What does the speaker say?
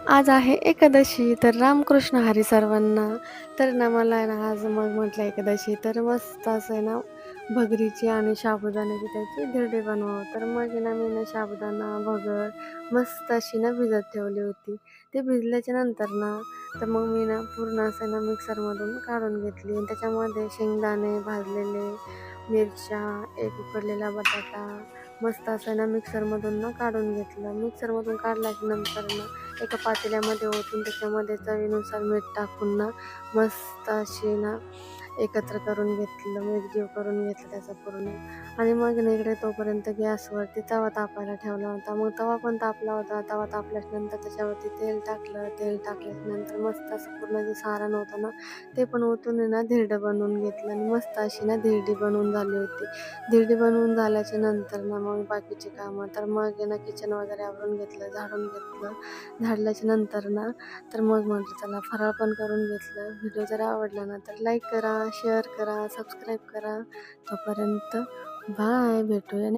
आज आहे एकादशी, तर रामकृष्ण हरी सर्वांना. तर ना मला आहे ना आज मग म्हटलं एकादशी तर मस्त असं आहे ना भगरीची आणि साबुदाण्याची त्याची धिरडे बनवावं. तर मग आहे ना मी ना साबुदाणा, भगर मस्त अशी ना भिजत ठेवली होती. ते भिजल्याच्या नंतर ना तर मग मी ना पूर्ण असं ना मिक्सरमधून काढून घेतली आणि त्याच्यामध्ये शेंगदाणे भाजलेले, मिरच्या, एक उकडलेला बटाटा मस्त असं ना मिक्सरमधून ना काढून घेतलं. मिक्सरमधून काढल्याच्या नंतर ना एका पातेल्यामध्ये ओतून त्याच्यामध्ये चवीनुसार मीठ टाकून ना मस्त अशी ना एकत्र करून घेतलं, एकजीव करून घेतलं त्याचा पूर्ण. आणि मग ना इकडे तोपर्यंत गॅसवरती तवा तापायला ठेवला होता. मग तवा पण तापला होता. तवा तापल्याच्यानंतर त्याच्यावरती तेल टाकलं. तेल टाकल्याच्यानंतर मस्त असं पूर्ण जे सारण होतं ना ते पण ओतून आहे ना धिरडं बनवून घेतलं आणि मस्त अशी ना धिरडी बनवून झाली होती. धिरडी बनवून झाल्याच्या नंतर ना मग बाकीची कामं तर मग आहे ना किचन वगैरे आवरून घेतलं, झाडून घेतलं. झाडल्याच्या नंतर ना तर मग म्हटलं चला फराळ पण करून घेतलं. व्हिडिओ जर आवडला ना तर लाईक करा, शेअर करा, सबस्क्राईब करा. तोपर्यंत बाय. भेटूया